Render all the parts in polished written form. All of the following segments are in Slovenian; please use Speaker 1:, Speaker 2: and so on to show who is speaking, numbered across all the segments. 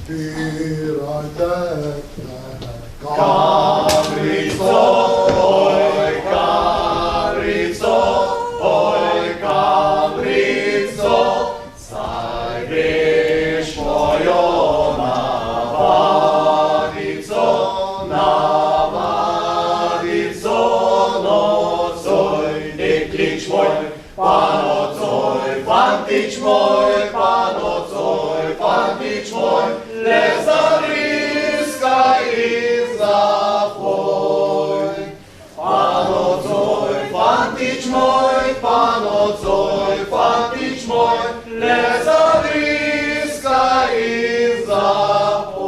Speaker 1: Zbirajte
Speaker 2: Kamrico, oj kamrico, oj kamrico, saj veš mojo navadico, nocoj, deklič moj, pa nocoj, fantič moj, pa nocoj, fantič moj, le zavriskaj in zapoj. Pa nocoj, fantič moj, pa nocoj, fantič moj, le zavriskaj in zapoj.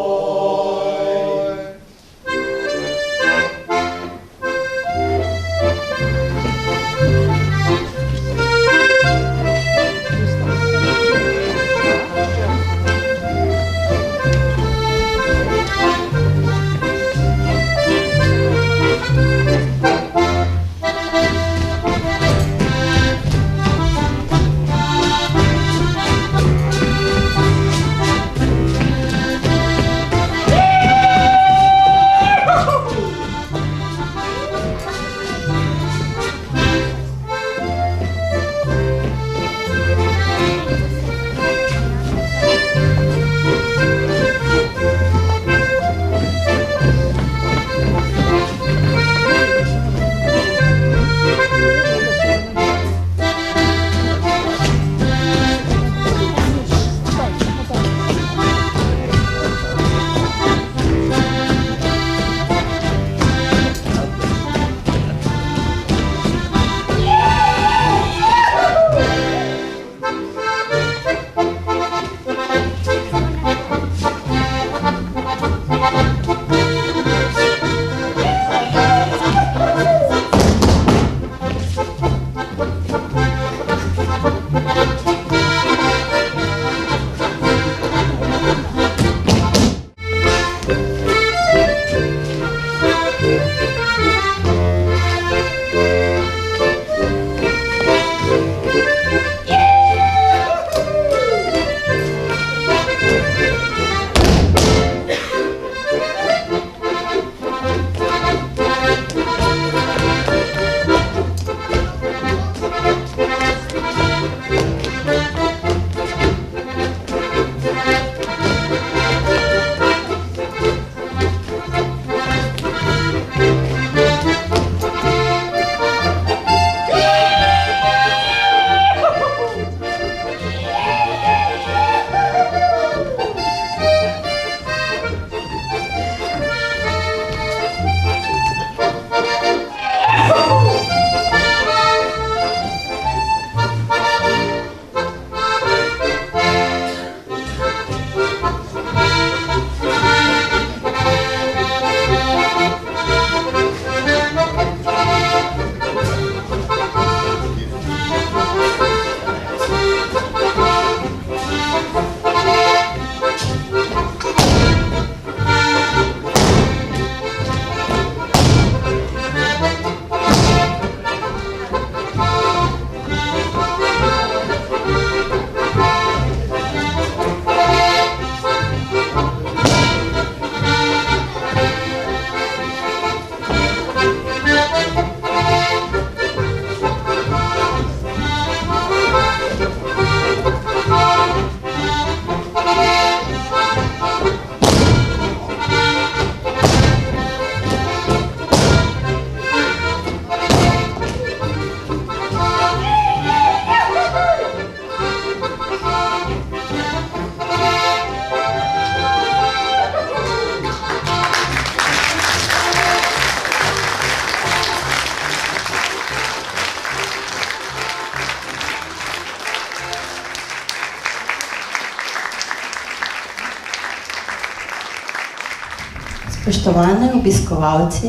Speaker 3: Spoštovani obiskovalci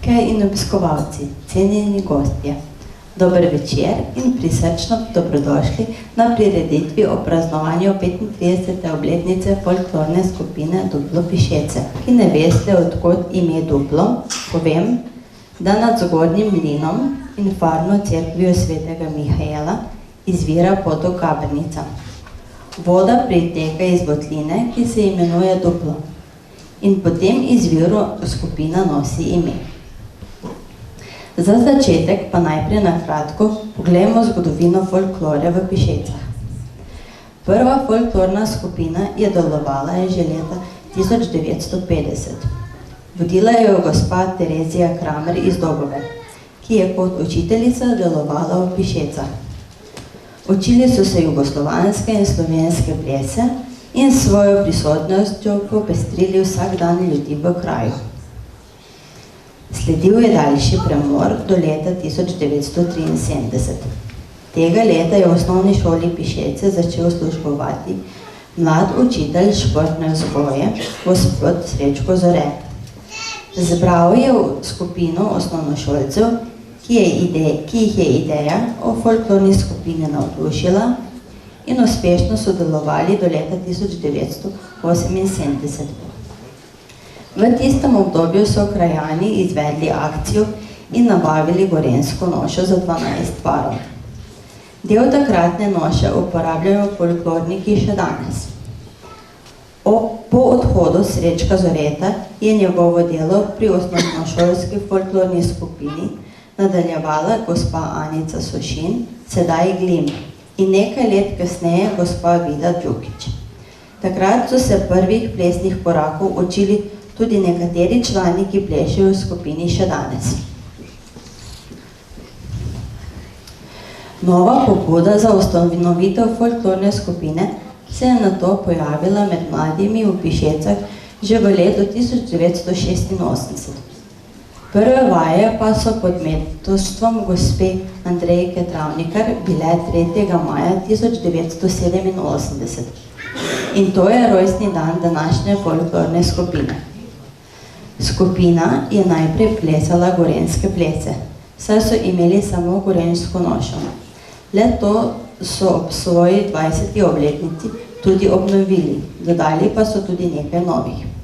Speaker 3: in obiskovalci, cenjeni gostje, dober večer in prisrčno dobrodošli na prireditvi o praznovanju 35. obletnice folklorne skupine Duplo Pišece. Ki ne veste, odkot ime Duplo, povem, da nad Zgornjim mlinom in farno cerkvijo svetega Mihaela izvira potok Gabrnica. Voda priteka iz votline, ki se imenuje duplo. In po tem izviru skupina nosi ime. Za začetek pa najprej na kratko poglejmo zgodovino folklore v Pišecah. Prva folklorna skupina je delovala že leta 1950. Vodila jo gospa Terezija Kramer iz Dobove, ki je kot učiteljica delovala v Pišecah. Učili so se jugoslovanske in slovenske plese in s svojo prisotnostjo popestrili vsak dan ljudi v kraju. Sledil je daljši premor do leta 1973. Tega leta je v osnovni šoli Pišece začel službovati mlad učitelj športne vzgoje, gospod Srečko Zore. Zbral je skupino osnovnošolcev, ki jih je ideja o folklorni skupini navdušila in uspešno sodelovali do leta 1978. V tistem obdobju so krajani izvedli akcijo in nabavili gorenjsko nošo za 12 parov. Del takratne noše uporabljajo folklorniki še danes. Po odhodu Srečka Zoreta je njegovo delo pri osnovnošolski folklorni skupini nadaljevala gospa Anica Sošin, sedaj Glim, in nekaj let kasneje gospa Vida Đukić. Takrat so se prvih plesnih korakov učili tudi nekateri člani, ki plešejo v skupini še danes. Nova pobuda za ustanovitev folklorne skupine se je nato pojavila med mladimi v Pišecah že v letu 1986. Prve vaje pa so pod mentorstvom gospe Andrejke Travnikar bile 3. maja 1987. In to je rojstni dan današnje folklorne skupine. Skupina je najprej plesala gorenjske plese, saj so imeli samo gorenjsko nošo. Le to so ob svoji 20. obletnici tudi obnovili, dodali pa so tudi nekaj novih.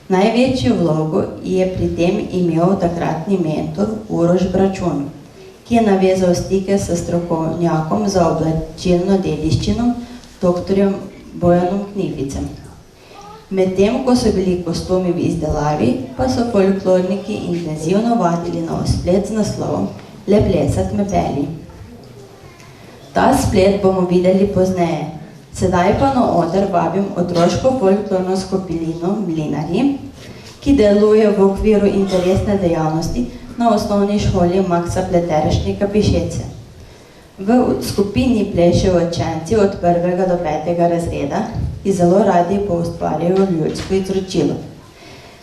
Speaker 3: Največjo vlogo je pri tem imel takratni mentor Uroš Bračun, ki je navezal stike s strokovnjakom za oblačilno dediščino, doktorjem Bojanom Knificem. Medtem, ko so bili kostumi v izdelavi, pa so folklorniki intenzivno vadili na splet z naslovom Le plesat me peli. Ta splet bomo videli pozneje. Sedaj pa na oder vabim otroško folklorno skupino Mlinarji, ki deluje v okviru interesne dejavnosti na osnovni šoli Maksa Pleteršnika Pišece. V skupini plešejo učenci od 1. do 5. razreda, ki zelo radi poustvarjajo ljudsko izročilo.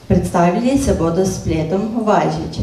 Speaker 3: Predstavili se bodo s spletom Valžič.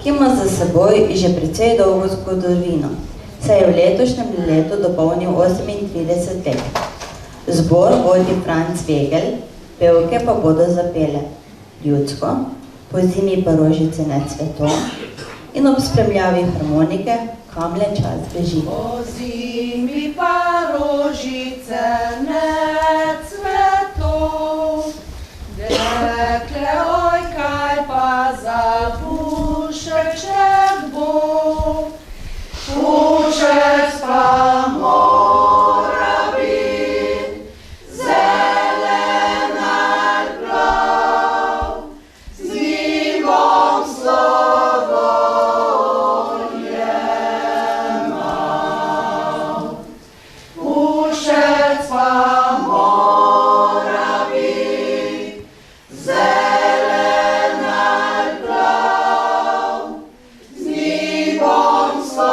Speaker 3: Ki ima za seboj že precej dolgo zgodovino. saj je v letošnjem letu dopolnil 38 let. Zbor vodi Franc Vegel, pevke pa bodo zapele ljudsko, po zimi pa rožice ne cveto in ob spremljavi harmonike Kamle čas beži.
Speaker 1: Po zimi pa rožice ne cveto, dekle, oj, kaj pa za pušeček bo. Pušec pa mora biti zelen ali plav, z njim bom slovo jemal. Pušec pa mora biti zelen ali plav, z njim bom slovo.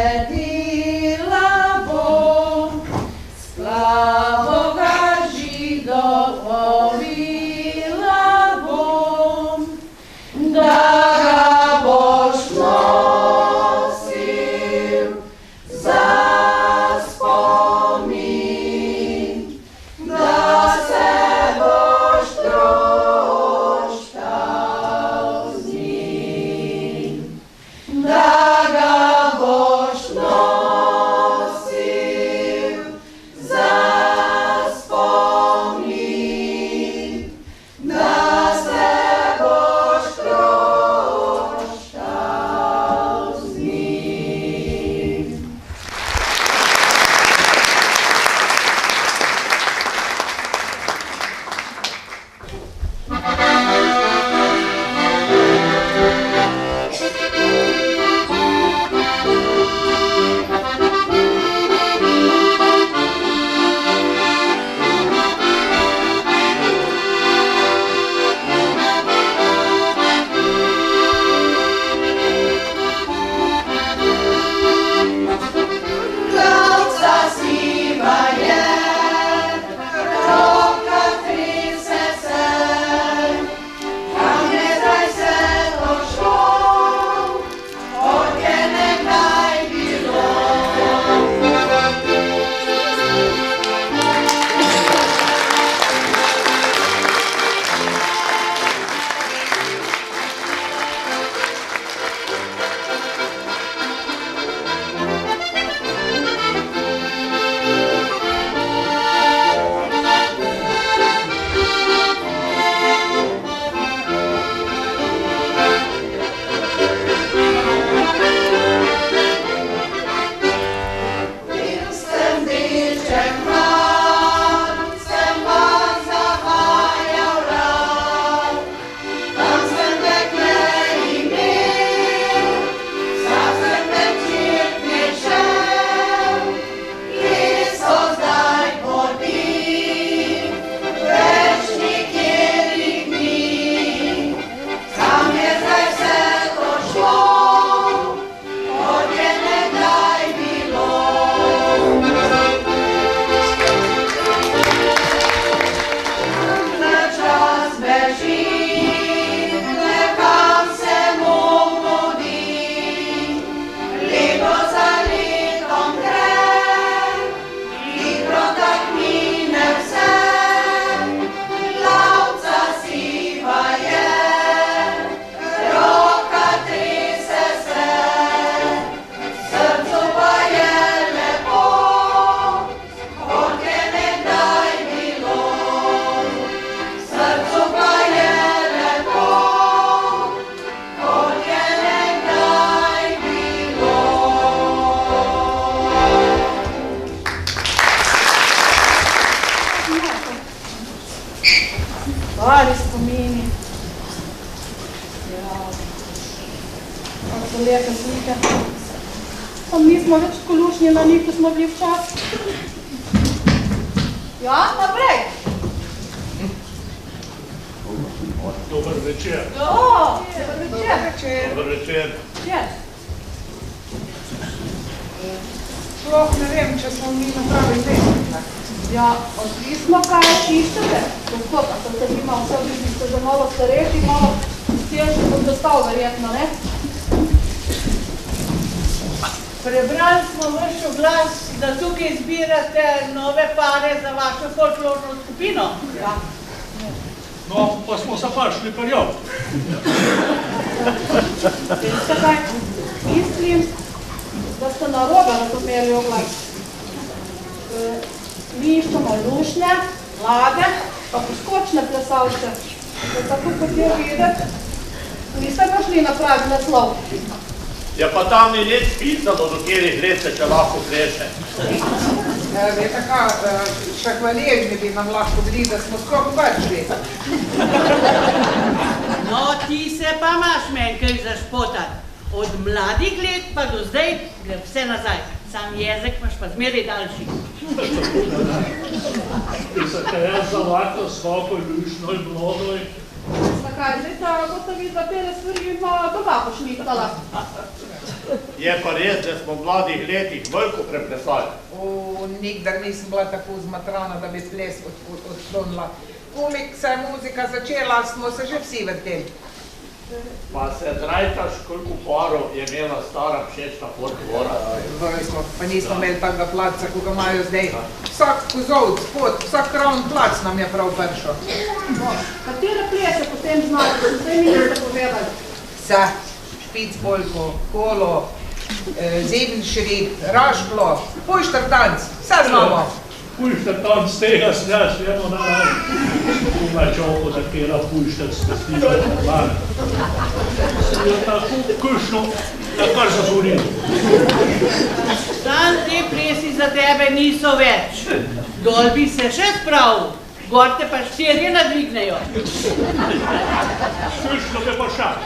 Speaker 1: Naredila bom, splavo ga židov ovila bom, da ga boš nosil za spomin, da se boš troštal z njim, da
Speaker 4: Stvari spomini. Ja. Kako so lepe slike. Pa nismo več kolušnje na njih, ko smo bili včasih. Ja, naprej.
Speaker 5: Dober večer.
Speaker 4: Dober večer.
Speaker 5: Dober večer.
Speaker 4: Večer.
Speaker 6: Sploh ne vem, če smo mi napravili nekaj.
Speaker 4: Ja, odvisno, kaj iščete. Gospod, a sem se ima vse, vi ste že malo starejši, malo težko bom dostal, verjetno, ne?
Speaker 1: Prebrali smo vaš oglas, da tukaj zbirate nove pare za vašo folklorno skupino.
Speaker 4: Ja.
Speaker 5: No, pa smo se pašli parjal.
Speaker 4: Veste kaj, mislim, da ste narobe razumeli oglas. Mi iščemo lušnje, mlade, pa poskočne plesalce. Da tako hotel videti, niste pa šli na pravi naslov.
Speaker 2: Ja, pa tam ni nič pisalo, do kjerih let se če lahko kreše.
Speaker 6: Vete kaj, še hvaležni bi nam lahko bili, da smo skoro prišli.
Speaker 1: No, ti se pa imaš meni kaj zašpotati. Od mladih let pa do zdaj gre vse nazaj. Sam jezik imaš pa zmeraj daljši.
Speaker 5: Ti se te jaz zavakal svako ljušno in mladoj.
Speaker 4: Zakaj, zdaj ta boste vi za tele stvari doma pošlihtala.
Speaker 2: Je pa res, da smo v mladih letih veliko preplesali.
Speaker 6: Nikdar nisem bila tako zmatrana, da bi ples odklonila. Kolik se je muzika začela, smo se že vsi vrteli.
Speaker 2: Pa se zrajtaš, koliko parov je imela stara všečna folklora.
Speaker 6: Veliko, pa nismo imeli takega placa, ko ga imajo zdaj. Vsak kozovc, pot, vsak ravn plac nam je prav pršel.
Speaker 4: No, katere plese potem znate, da vse mi niste povedali?
Speaker 6: Vse, špicbolko, kolo, zebenšrik, rašklo, pojštrtanc, vse znamo.
Speaker 5: Pujšter tam z tega snjaš, jemo na ima čoko, da kjera pujšter spestiva podlane. Je tako kušno, da kar zazvorim.
Speaker 1: Sam te plesi za tebe niso več. Dol bi se še spravil, gor te pa 4 nadvignejo.
Speaker 5: Kušno me pa šak.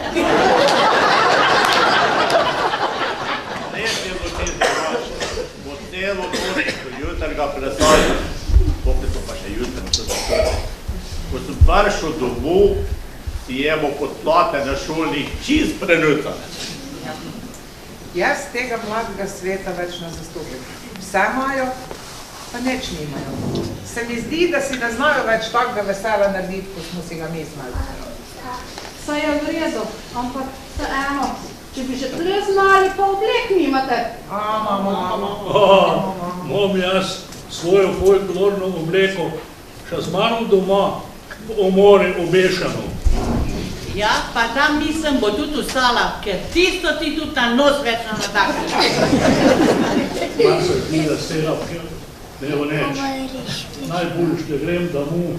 Speaker 2: Res je bilo te zdravaš. Po celo točko jutr ga plesali. Popet so pa še jutr, to so prvi. Ko sem prišel domov, si jemo podplate na šolnih čist prenucane.
Speaker 6: Jaz tega mladega sveta več ne zastopim. Vse imajo, pa nič nimajo. Se mi zdi, da si ne znajo več takega vesela narediti, kot smo si ga mi znali.
Speaker 4: Saj je v redu, ampak vseeno, če bi že tle znali, pa oblek nimate.
Speaker 5: Imam jaz svojo folklorno obleko, še z mano doma, o more obešano.
Speaker 1: Ja, pa tam nisem bo tudi ostala, ker tisto ti tudi na nos več na natakne.
Speaker 5: Pa se zdi, da stela, ne bo neč. Najboljš, da grem domov,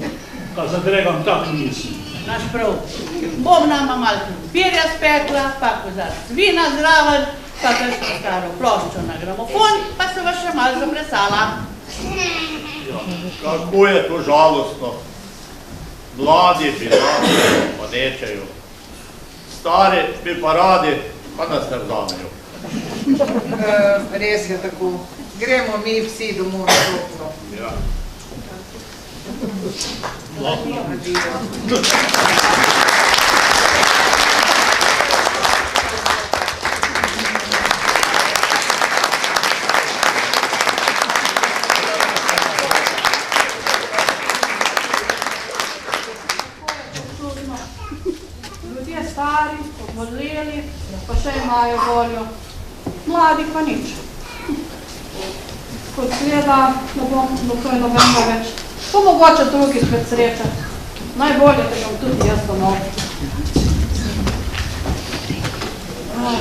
Speaker 5: ka zadregam tak misli.
Speaker 1: Naš prav. Bom nama malo krompirja spekla, pa kozarc vina zraven, pa kakšno staro ploščo na gramofon, pa se vas še malo zaplesala.
Speaker 2: Ja, kako je to žalostno. Mladi bi radi, pa nečejo. Stari bi pa radi, pa nas ne vzamejo.
Speaker 6: Res je tako. Gremo mi vsi domov na toplo.
Speaker 2: Ja.
Speaker 4: Ljudje stari, odmodleli, pa še imajo voljo. Mladi pa nič. Kot gleda, ne bom dokaj nobenega več. To mogoče drugi spet sreče. Najbolje, da bom tudi jaz domov.
Speaker 2: Ja.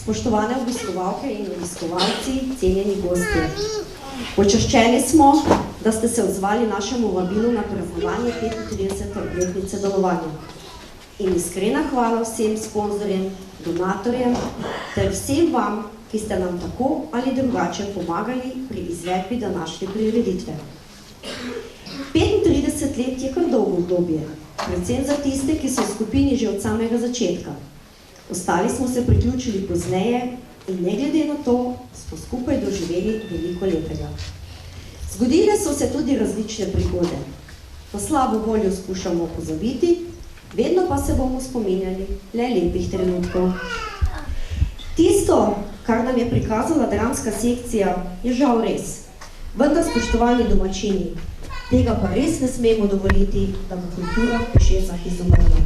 Speaker 7: Spoštovane obiskovalke in obiskovalci, cenjeni gostje. Počaščeni smo, da ste se odzvali našemu vabilu na praznovanje 35. obletnice delovanja. In iskrena hvala vsem sponzorjem, donatorjem ter vsem vam, ki ste nam tako ali drugače pomagali pri izvedbi današnje prireditve. 35 let je kar dolgo obdobje, predvsem za tiste, ki so v skupini že od samega začetka. Ostali smo se priključili pozneje in ne glede na to, smo skupaj doživeli veliko lepega. Zgodile so se tudi različne prigode. Po slabo voljo skušamo pozabiti, vedno pa se bomo spominjali le lepih trenutkov. Tisto, kar nam je prikazala dramska sekcija, je žal res. Vendar, spoštovani domačini, tega pa res ne smemo dovoliti, da bo kultura v Pešecah izumrla.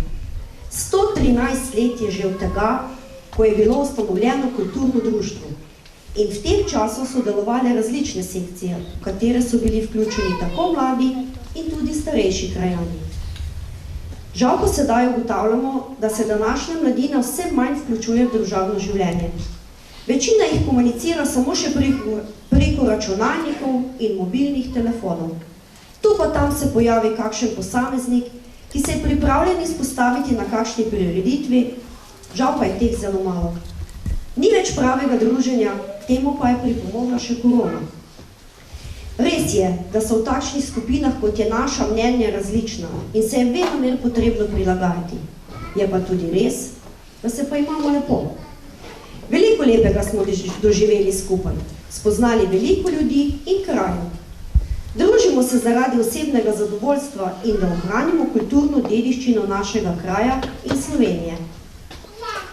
Speaker 7: 113 let je že od tega, ko je bilo ustanovljeno kulturno društvo. In v tem času so delovale različne sekcije, v katere so bili vključeni tako mladi in tudi starejši krajani. Žal pa sedaj ugotavljamo, da se današnja mladina vse manj vključuje v družabno življenje. Večina jih komunicira samo še preko računalnikov in mobilnih telefonov. Tu pa tam se pojavi kakšen posameznik, ki se je pripravljen izpostaviti na kakšni prireditvi, žal pa je teh zelo malo. Ni več pravega druženja, temu pa je pripomogla še korona. Res je, da so v takšnih skupinah, kot je naša, mnenja različna in se je venomer potrebno prilagajati. Je pa tudi res, da se pa imamo lepo. Veliko lepega smo doživeli skupaj, spoznali veliko ljudi in krajev. Družimo se zaradi osebnega zadovoljstva in da ohranimo kulturno dediščino našega kraja in Slovenije.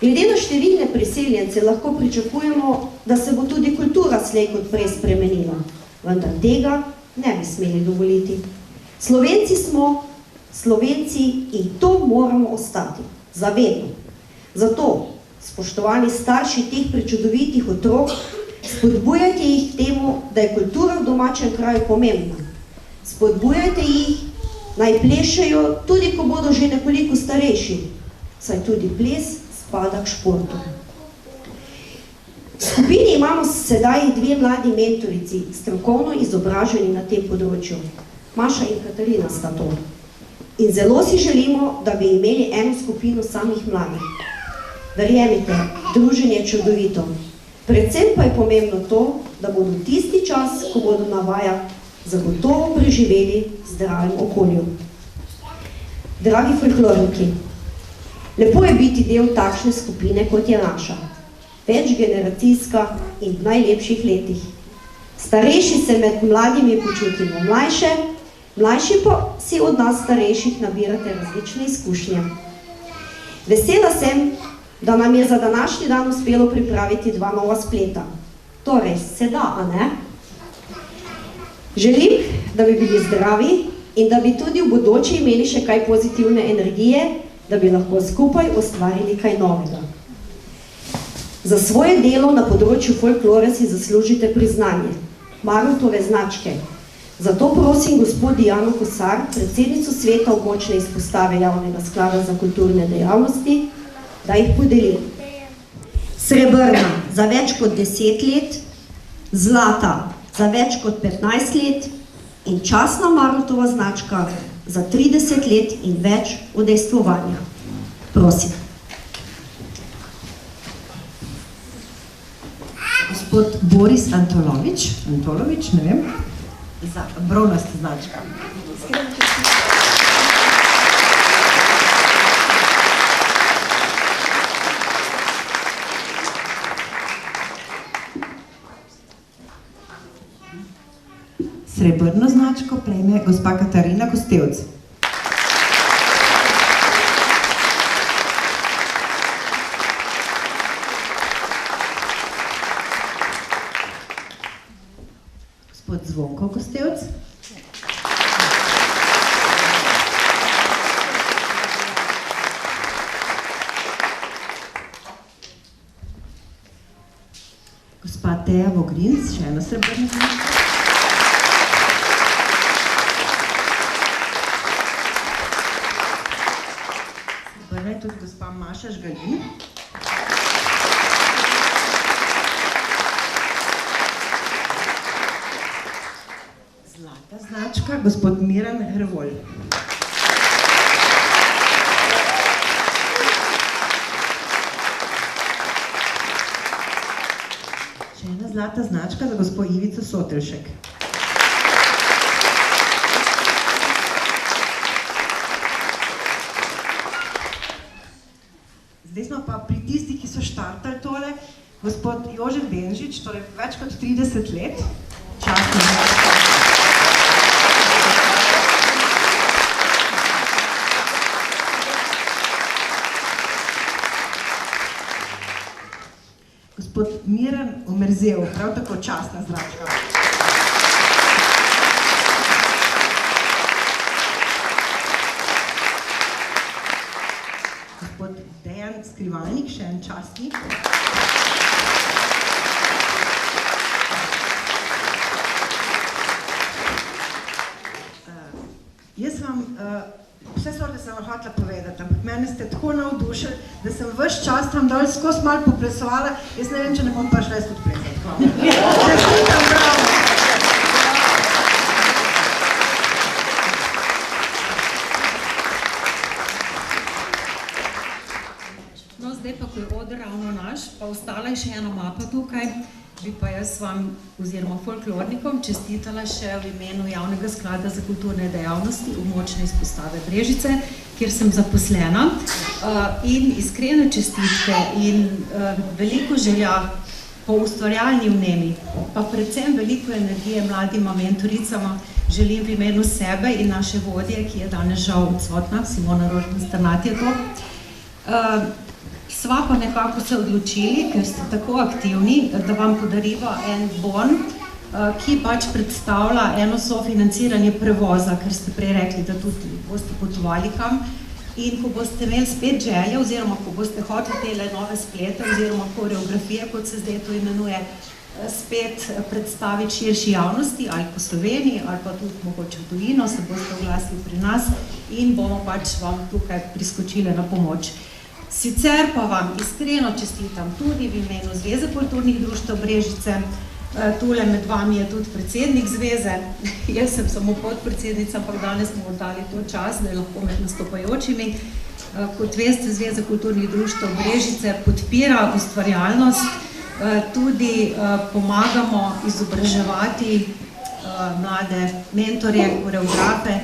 Speaker 7: Glede na številne priseljence lahko pričakujemo, da se bo tudi kultura slej kot prej spremenila, vendar tega ne bi smeli dovoliti. Slovenci smo Slovenci in to moramo ostati, zavedno. Zato, spoštovani starši teh prečudovitih otrok, spodbujajte jih k temu, da je kultura v domačem kraju pomembna. Spodbujajte jih, naj plešejo, tudi ko bodo že nekoliko starejši, saj tudi ples spada k športu. V skupini imamo sedaj dve mladi mentorici, strokovno izobraženi na tem področju. Maša in Katarina sta to. In zelo si želimo, da bi imeli eno skupino samih mladih. Verjemite, druženje je čudovito. Predvsem pa je pomembno to, da bodo tisti čas, ko bodo na vajah, zagotovo preživeli v zdravem okolju. Dragi folklorniki, lepo je biti del takšne skupine, kot je naša. Večgeneracijska in v najlepših letih. Starejši se med mladimi počutimo mlajše, mlajši pa si od nas starejših nabirate različne izkušnje. Vesela sem, da nam je za današnji dan uspelo pripraviti dva nova spleta. Torej, se da, a ne? Želim, da bi bili zdravi in da bi tudi v bodoče imeli še kaj pozitivne energije, da bi lahko skupaj ustvarili kaj novega. Za svoje delo na področju folklore si zaslužite priznanje, Marutove značke. Zato prosim gospod Dijano Kosar, predsednico sveta območne izpostave Javnega sklada za kulturne dejavnosti, da jih podeli. Srebrna za več kot 10 let, zlata za več kot 15 let in častna Marutova značka za 30 let in več udejstvovanja. Prosim.
Speaker 8: Gospod Boris Antolovič, ne vem, za bronasta značka. Srebrno značko prejme gospa Katarina Kostevc. Gospod Zvonko Kostevc. Gospa Teja Vogrinc, še ena srebrna značka. Srebrna je tudi gospa Maša Žgalin. značka, gospod Miran Hrvolj. Še ena zlata značka za gospod Ivico Sotelšek. Zdaj smo pa pri tistih, ki so štartali tole, gospod Jožef Benžič, torej več kot 30 let, častni značka. Gospod Miran Omerzel, prav tako častna značka. Gospod Dejan Skrivalnik, še en častnik. Jaz vam vse sorte sem vam hotela povedati, ampak mene ste tako navdušili, da sem ves čas tam dol skozi malo poplesovala, jaz ne vem, če ne bom pa šla jaz tudi plesati. Hvala. Čestitam, bravo.
Speaker 9: No, zdaj pa, ko je oder ravno naš, pa ostala je še ena mapa tukaj, bi pa jaz vam, oziroma folklornikom, čestitala še v imenu Javnega sklada za kulturne dejavnosti območne izpostave Brežice, kjer sem zaposlena. In iskrene čestitke in veliko želja po ustvarjalni vnemi, pa predvsem veliko energije mladima mentoricama želim v imenu sebe in naše vodje, ki je danes žal odsotna, Simona Rožman-Strnat je to. Sva pa nekako se odločili, ker ste tako aktivni, da vam podariva en bon, ki pač predstavlja eno sofinanciranje prevoza, ker ste prej rekli, da tudi boste potovali kam. In ko boste imeli spet želje, oziroma ko boste hoteli tele nove splete, oziroma koreografije, kot se zdaj to imenuje, spet predstaviti širši javnosti, ali po Sloveniji, ali pa tudi mogoče v tujino, se boste oglasili pri nas in bomo pač vam tukaj priskočili na pomoč. Sicer pa vam iskreno čestitam tudi v imenu Zveze kulturnih društev Brežice. Tule med vami je tudi predsednik zveze. Jaz sem samo podpredsednica, ampak danes smo oddali to čas, da je lahko med nastopajočimi. Kot veste, Zveza kulturnih društev Brežice podpira ustvarjalnost, tudi pomagamo izobraževati mlade mentorje, koreografe.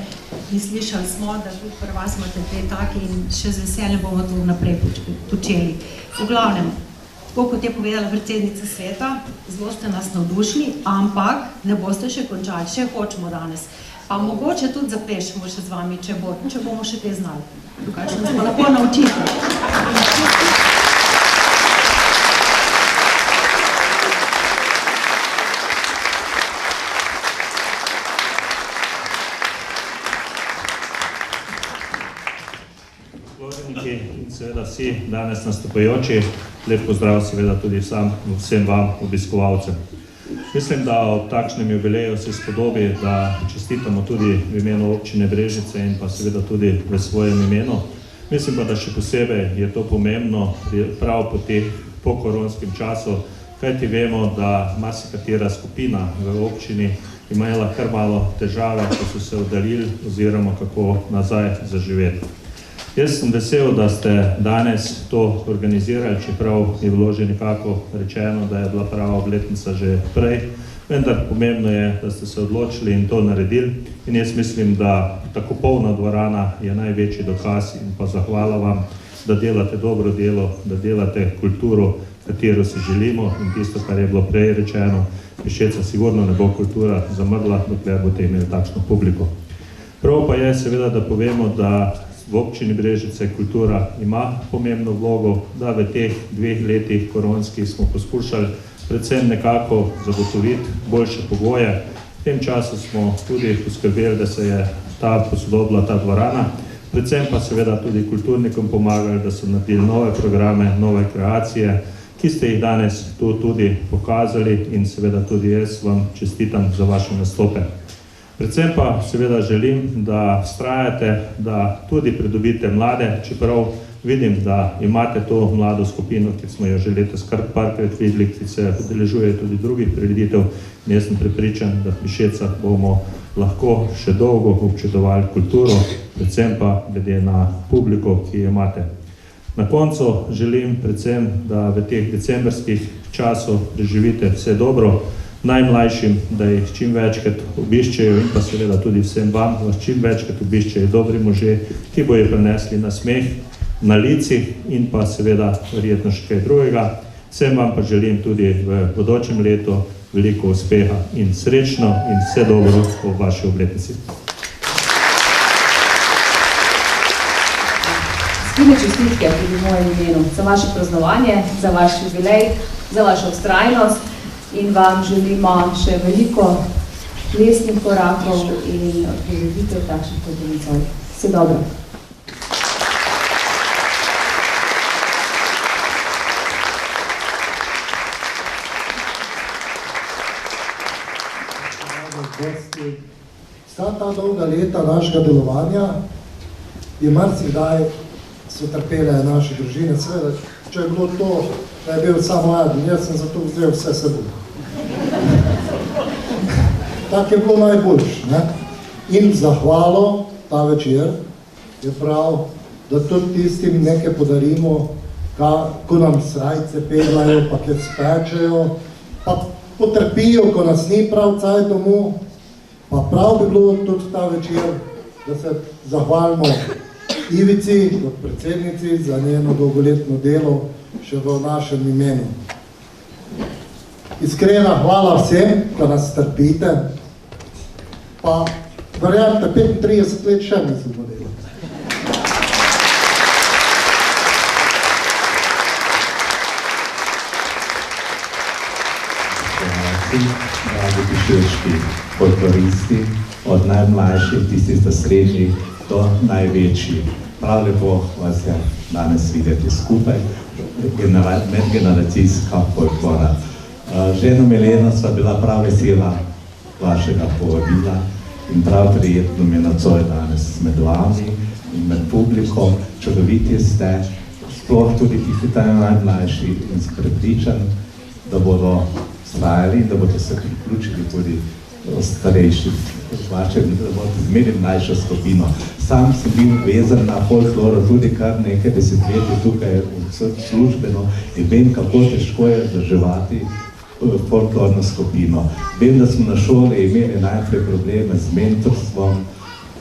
Speaker 9: In slišali smo, da tudi pri vas imate dve taki in še z veseljem bomo to naprej počeli. V glavnem, tako kot je povedala predsednica sveta, zelo ste nas navdušili, ampak ne boste še končali, še hočemo danes. Pa mogoče tudi zaplešemo še z vami, če bomo še te znali. Tukaj še nas pa lahko naučite.
Speaker 10: In seveda vsi danes nastopajoči, lep pozdrav seveda tudi vsem vam obiskovalcem. Mislim, da ob takšnem jubileju se spodobi, da čestitamo tudi v imenu občine Brežice in pa seveda tudi v svojem imenu. Mislim pa, da še posebej je to pomembno prav po koronskem času, kajti vemo, da marsikatera skupina v občini imela kar malo težave, ko so se oddaljili oziroma kako nazaj zaživeti. Jaz sem vesel, da ste danes to organizirali, čeprav je bilo že nekako rečeno, da je bila prava obletnica že prej, vendar pomembno je, da ste se odločili in to naredili in jaz mislim, da tako polna dvorana je največji dokaz in pa zahvala vam, da delate dobro delo, da delate kulturo, katero si želimo in tisto, kar je bilo prej rečeno, Pišeca sigurno ne bo kultura zamrla, dokler boste imeli takšno publiko. Prav pa je seveda, da povemo, da v občini Brežice kultura ima pomembno vlogo, da v teh 2 letih koronskih smo poskušali predvsem nekako zagotoviti boljše pogoje. V tem času smo tudi poskrbeli, da se je posodobila ta dvorana, predvsem pa seveda tudi kulturnikom pomagali, da so naredili nove programe, nove kreacije, ki ste jih danes tu tudi pokazali in seveda tudi jaz vam čestitam za vaše nastope. Predvsem pa seveda želim, da vztrajate, da tudi pridobite mlade, čeprav vidim, da imate to mlado skupino, ki smo jo že letos kar parkrat videli, ki se udeležuje tudi drugih prireditev. In jaz sem prepričan, da v Pišecah bomo lahko še dolgo občudovali kulturo, predvsem pa glede na publiko, ki jo imate. Na koncu želim predvsem, da v teh decembrskih časov preživite vse dobro, najmlajšim, da jih čim večkrat obiščejo in pa seveda tudi vsem vam, da čim večkrat obiščejo dobri možje, ki bojo prinesli nasmeh na licih in pa seveda verjetno še kaj drugega. Vsem vam pa želim tudi v bodočem letu veliko uspeha in srečno in vse dobro v vaši obletnici.
Speaker 11: Skrine čestitke tudi v mojem imenu za vaše praznovanje, za vaš jubilej, za vašo vztrajnost in vam želimo še veliko plesnih korakov in prireditev takšnih kot nocoj. Vse dobro.
Speaker 12: Vsa ta dolga leta našega delovanja je marsikdaj so trpele naše družine. Seveda, če je bilo to, da je bil samo eden, jaz sem zato vzel vse seboj. Tak je bilo najboljš, ne? In zahvalo ta večer je prav, da tudi tistim nekaj podarimo, ko nam srajce peglajo, pa kje spečejo, pa potrpijo, ko nas ni prav caj domu. Pa prav bi bilo tudi ta večer, da se zahvalimo Ivici, kot predsednici, za njeno dolgoletno delo še v našem imenu. Iskrena hvala vsem, ko nas strpite, pa verjamete, 35 let še mislimo delati.
Speaker 13: Dragi pišečki folkloristi, od najmlajših, tistih do srednjih, do največjih. Prav lepo vas je danes videti skupaj, medgeneracijska folklora. Ženo Mileno sva bila prav vesela vašega povabila in prav prijetno mi je nocoj danes med vami in med publikom. Čudoviti ste, sploh tudi tisti najmlajši in prepričan, da bodo vztrajali in da bodo se priključili tudi starejši, da bodo zmerili mlajšo skupino. Sam sem bil vezan na folkloro tudi kar nekaj desetletij tukaj službeno in vem, kako težko je vzdrževati folklorno skupino. Vem, da smo na šoli imeli najprej probleme z mentorstvom,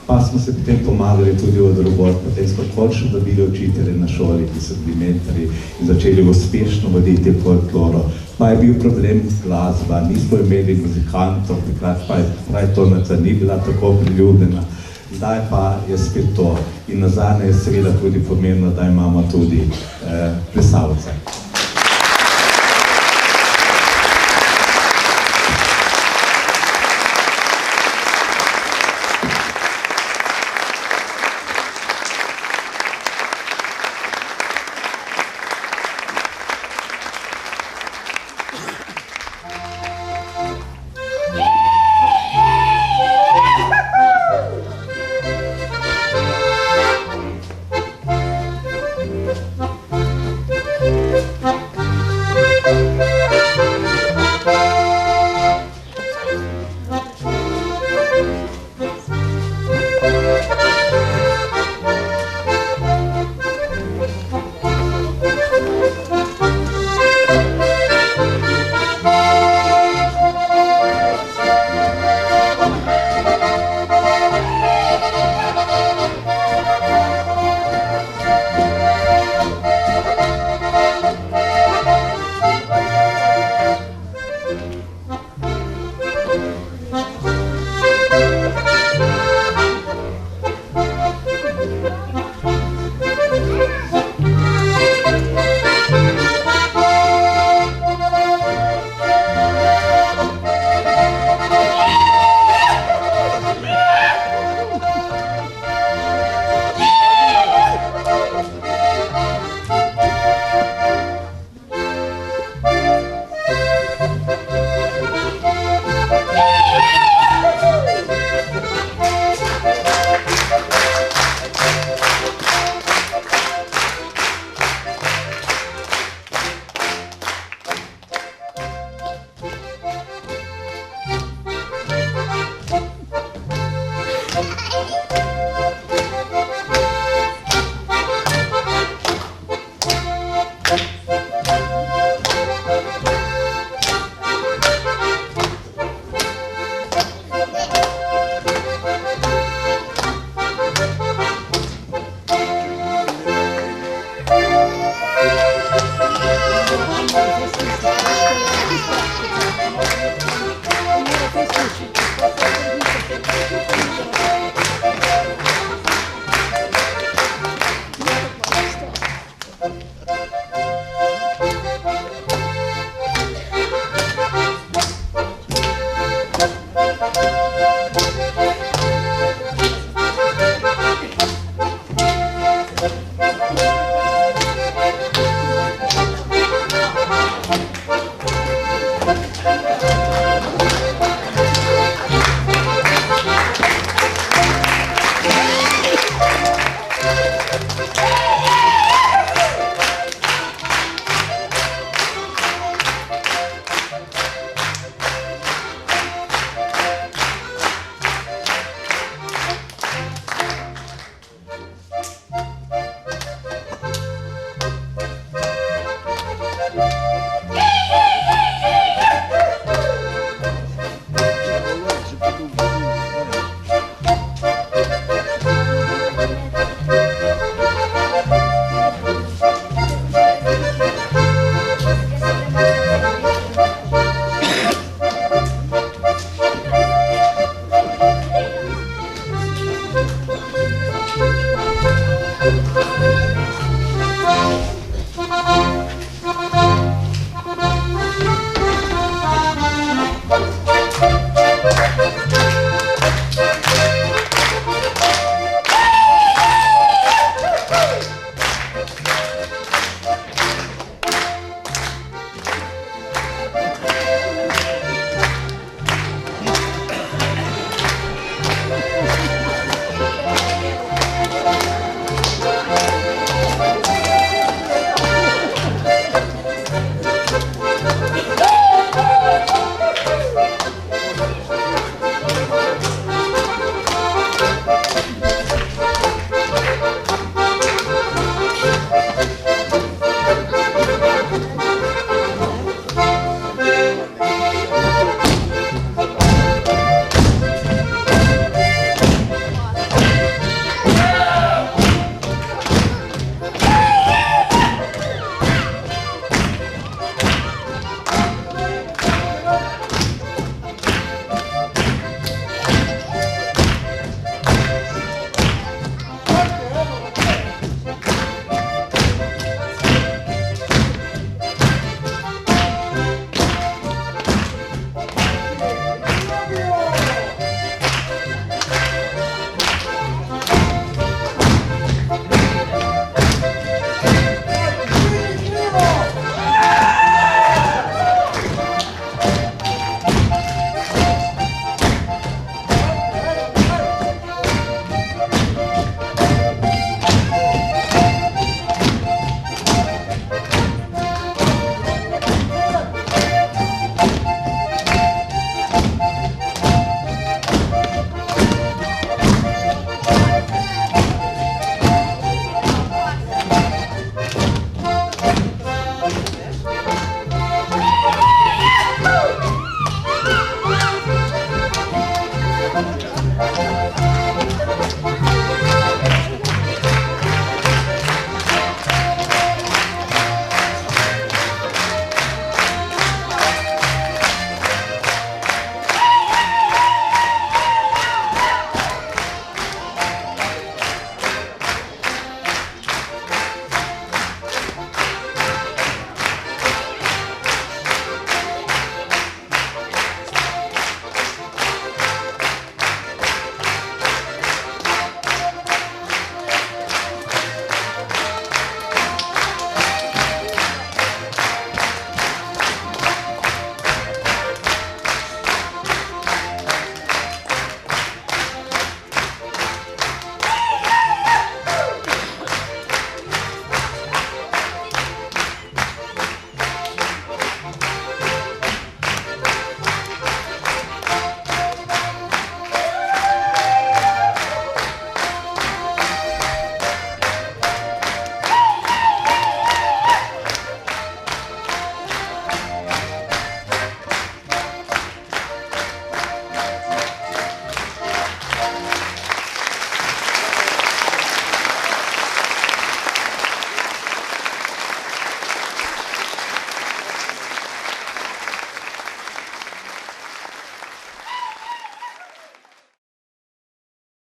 Speaker 13: pa smo se potem pomagali tudi od drugod, potem smo končno dobili učitelje na šoli, ki so bili mentori in začeli uspešno voditi folkloro. Pa je bil problem glasba, nismo imeli muzikantov, takrat pa je tonca ni bila tako priljubljena. Zdaj pa je spet to in nazadnje je seveda tudi pomembno, da imamo tudi plesalce.
Speaker 7: profesor iz Slovaške,